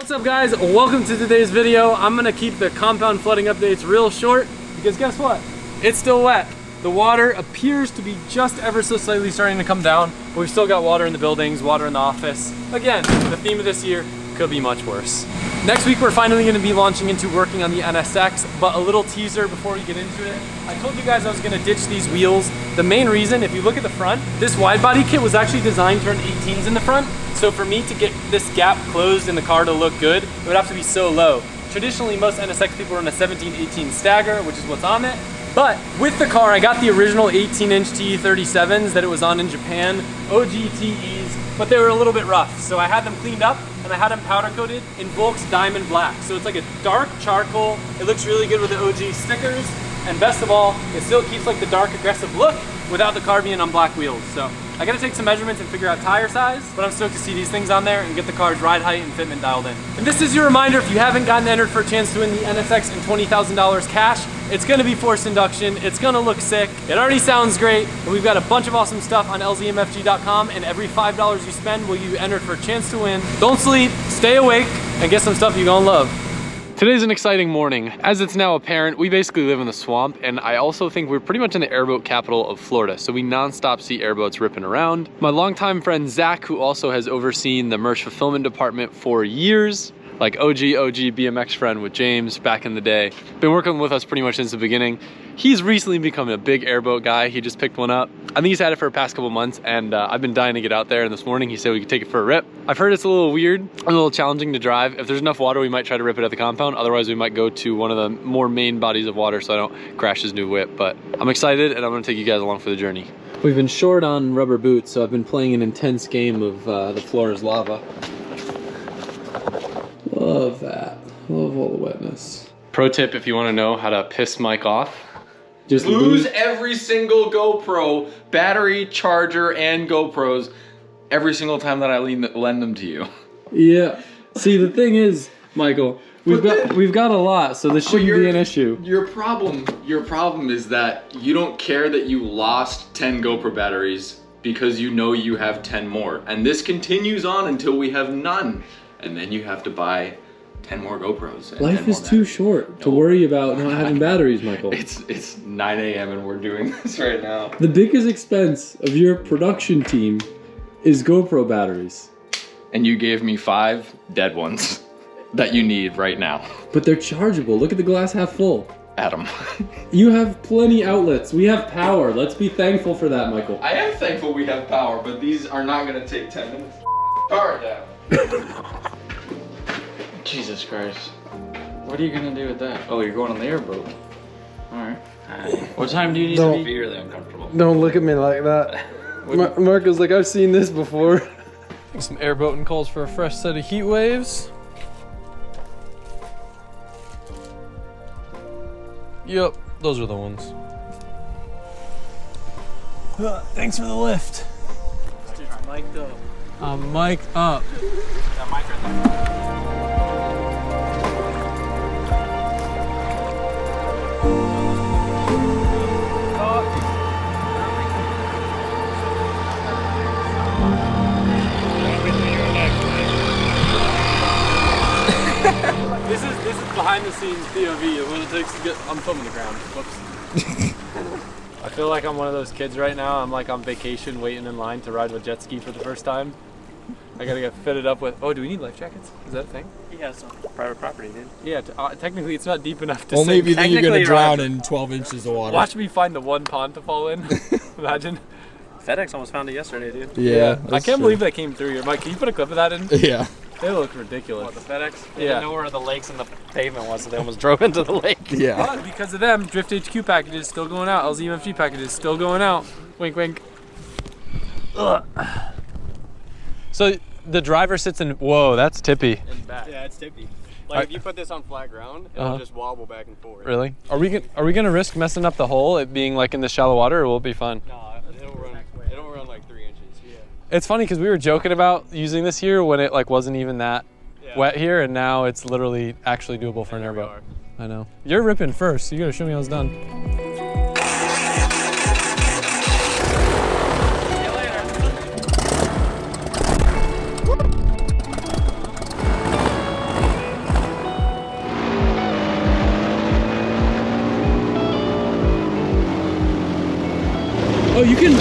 What's up guys, welcome to today's video. I'm gonna keep the compound flooding updates real short because guess what? It's still wet. The water appears to be just ever so slightly starting to come down, but we've still got water in the buildings, water in the office. Again, the theme of this year could be much worse. Next week we're finally gonna be launching into working on the NSX, but a little teaser before we get into it. I told you guys I was gonna ditch these wheels. The main reason, if you look at the front, this wide body kit was actually designed to run 18s in the front. So for me to get this gap closed in the car to look good, it would have to be so low. Traditionally, most NSX people run a 17-18 stagger, which is what's on it. But with the car, I got the original 18-inch TE37s that it was on in Japan, OG TEs, but they were a little bit rough. So I had them cleaned up and I had them powder coated in Volk's Diamond Black. So it's like a dark charcoal. It looks really good with the OG stickers. And best of all, it still keeps like the dark aggressive look without the car being on black wheels. So I gotta take some measurements and figure out tire size, but I'm stoked to see these things on there and get the car's ride height and fitment dialed in. And this is your reminder, if you haven't gotten entered for a chance to win the NSX and $20,000 cash, it's gonna be forced induction, it's gonna look sick, it already sounds great, and we've got a bunch of awesome stuff on lzmfg.com, and every $5 you spend will you entered for a chance to win. Don't sleep, stay awake, and get some stuff you're gonna love. Today's an exciting morning. As it's now apparent, we basically live in the swamp, and I also think we're pretty much in the airboat capital of Florida, so we nonstop see airboats ripping around. My longtime friend Zach, who also has overseen the merch fulfillment department for years, like OG BMX friend with James back in the day, been working with us pretty much since the beginning. He's recently become a big airboat guy. He just picked one up. I think he's had it for the past couple months, and I've been dying to get out there, and this morning he said we could take it for a rip. I've heard it's a little weird, a little challenging to drive. If there's enough water, we might try to rip it at the compound. Otherwise, we might go to one of the more main bodies of water so I don't crash his new whip. But I'm excited, and I'm gonna take you guys along for the journey. We've been short on rubber boots, so I've been playing an intense game of the floor is lava. Love that. Love all the wetness. Pro tip if you want to know how to piss Mike off. Just lose every single GoPro, battery, charger, and GoPros every single time that I lend them to you. Yeah. See, the thing is, Michael, we've got a lot, so this shouldn't be an issue. Your problem is that you don't care that you lost 10 GoPro batteries because you know you have 10 more. And this continues on until we have none. And then you have to buy 10 more GoPros. Life is too short to worry about not having batteries, Michael. It's 9 a.m. and we're doing this right now. The biggest expense of your production team is GoPro batteries. And you gave me 5 dead ones that you need right now. But they're chargeable. Look at the glass half full. Adam. You have plenty outlets. We have power. Let's be thankful for that, Michael. I am thankful we have power, but these are not going to take 10 minutes. Power down. Jesus Christ. What are you gonna do with that? Oh, you're going on the airboat. Alright. What time do you need to be really uncomfortable? Don't look at me like that. Marco's like, I've seen this before. Some airboating calls for a fresh set of heat waves. Yep, those are the ones. Thanks for the lift. Dude's mic'd up. I'm mic'd up. That mic right there. This is behind the scenes POV of what it takes to get. I'm filming the ground. Whoops. I feel like I'm one of those kids right now. I'm like on vacation waiting in line to ride with jet ski for the first time. I gotta get fitted up with. Oh, do we need life jackets? Is that a thing? Yeah, some private property, dude. Yeah, technically it's not deep enough to only sink. if you think you're gonna drown in 12 inches of water. Watch me find the one pond to fall in. Imagine. FedEx almost found it yesterday, dude. Yeah. I can't believe that came through here. Mike, can you put a clip of that in? Yeah. They look ridiculous. What, the FedEx? They Yeah. didn't know where the lakes and the pavement was, so they almost drove into the lake. Yeah. But because of them, Drift HQ packages still going out. LZMFG packages still going out. Wink, wink. Ugh. So the driver sits in. Whoa, that's tippy. Back. Yeah, it's tippy. Like if you put this on flat ground, it'll just wobble back and forth. Really? Are we gonna risk messing up the hole, it being like in the shallow water, or will it be fun? No, it'll run like 3 inches. Yeah. It's funny because we were joking about using this here when it like wasn't even that wet here, and now it's literally actually doable for an airboat. I know. You're ripping first, so you gotta show me how it's done. Oh, you can.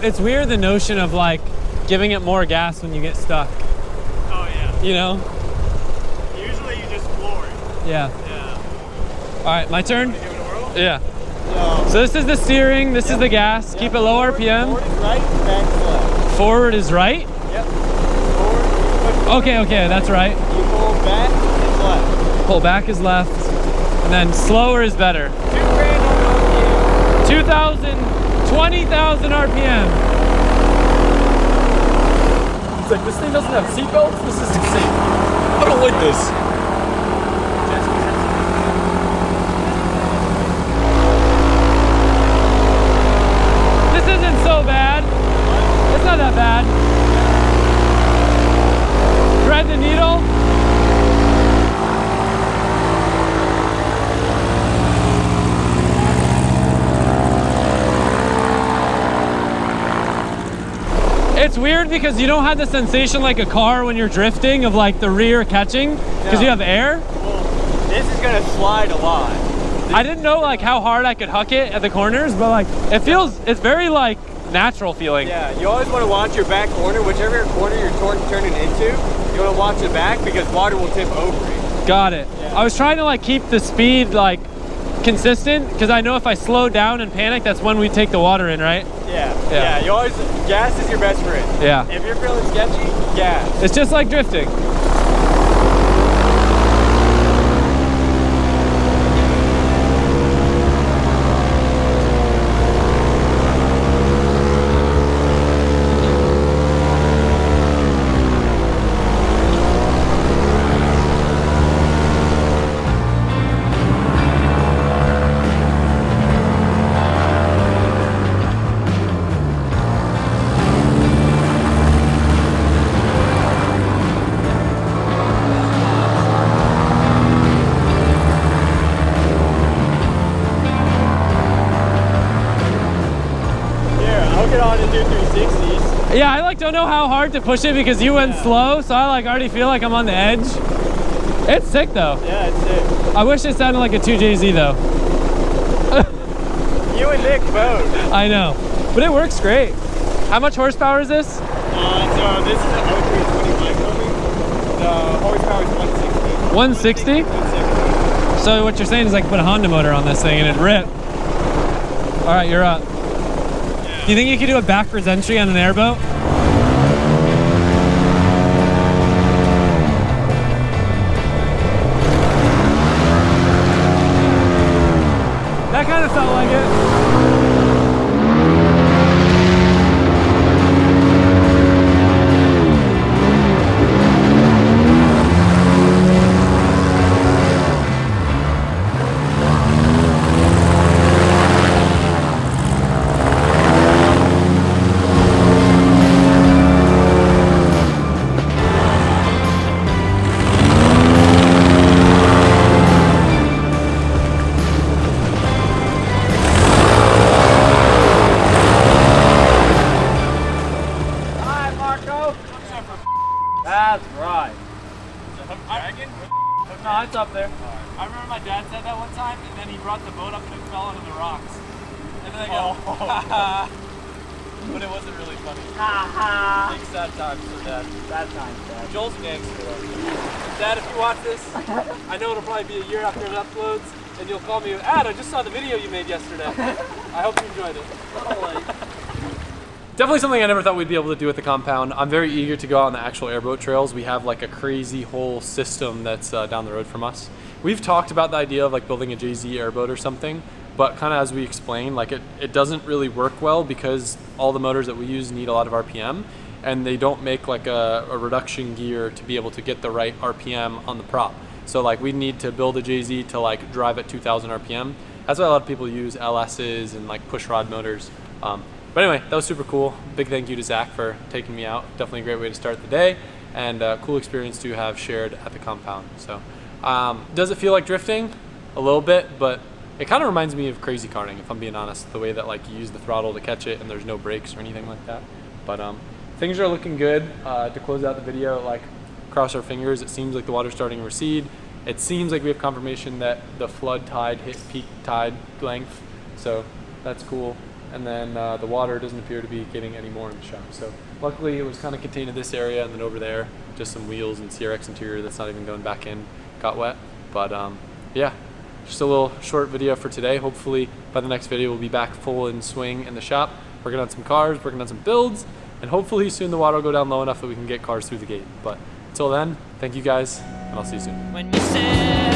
It's weird, the notion of like giving it more gas when you get stuck. Oh yeah. You know? Usually you just floor it. Yeah. Yeah. All right, my turn? Give it a whirl? Yeah. So this is the steering, this is the gas. Keep it low RPM. Forward is right, back is left. Forward is right? Yep. Forward. Okay, that's right. You pull back, it's left. Pull back is left. And then slower is better. 2 grand on the 20,000 RPM. It's like, this thing doesn't have seatbelts? This is insane. I don't like this. This isn't so bad. It's not that bad. Thread the needle. It's weird because you don't have the sensation like a car when you're drifting of like the rear catching because you have air. Well, this is gonna slide a lot. I didn't know like how hard I could huck it at the corners, but like it's very like natural feeling. Yeah, you always want to watch your back corner, whichever corner you're turning into. You want to watch the back because water will tip over it. Got it. Yeah. I was trying to like keep the speed like consistent because I know if I slow down and panic, that's when we take the water in, right? Yeah. You always, gas is your best friend. Yeah. If you're feeling sketchy, gas. It's just like drifting. Yeah, I like don't know how hard to push it because you went slow, so I like already feel like I'm on the edge. It's sick though. Yeah, it's sick. I wish it sounded like a 2JZ though. You and Nick both. I know, but it works great. How much horsepower is this? So this is an 0325 coming. The horsepower is 160. 160? 160. So what you're saying is I can put a Honda motor on this thing and it'd rip. All right, you're up. Yeah. Do you think you could do a backwards entry on an airboat? That kind of felt like it. That's right. Dragon? No, it's up there. I remember my dad said that one time, and then he brought the boat up and it fell into the rocks. And then I go, but it wasn't really funny. Big sad times for Dad. Sad times, Dad. Joel's gangster though. Dad, if you watch this, I know it'll probably be a year after it uploads, and you'll call me, Ad, I just saw the video you made yesterday. I hope you enjoyed it. Definitely something I never thought we'd be able to do at the compound. I'm very eager to go out on the actual airboat trails. We have like a crazy whole system that's down the road from us. We've talked about the idea of like building a JZ airboat or something, but kind of as we explained, like it doesn't really work well because all the motors that we use need a lot of RPM, and they don't make like a reduction gear to be able to get the right RPM on the prop. So like we need to build a JZ to like drive at 2000 RPM. That's why a lot of people use LS's and like push rod motors. But anyway, that was super cool. Big thank you to Zach for taking me out. Definitely a great way to start the day, and a cool experience to have shared at the compound. So does it feel like drifting? A little bit, but it kind of reminds me of crazy karting, if I'm being honest, the way that like you use the throttle to catch it and there's no brakes or anything like that. But things are looking good. To close out the video, like cross our fingers, it seems like the water's starting to recede. It seems like we have confirmation that the flood tide hit peak tide length, so that's cool. And then the water doesn't appear to be getting any more in the shop. So luckily it was kind of contained in this area, and then over there, just some wheels and CRX interior that's not even going back in, got wet. But yeah, just a little short video for today. Hopefully by the next video we'll be back full in swing in the shop, working on some cars, working on some builds, and hopefully soon the water will go down low enough that we can get cars through the gate. But until then, thank you guys, and I'll see you soon. When you said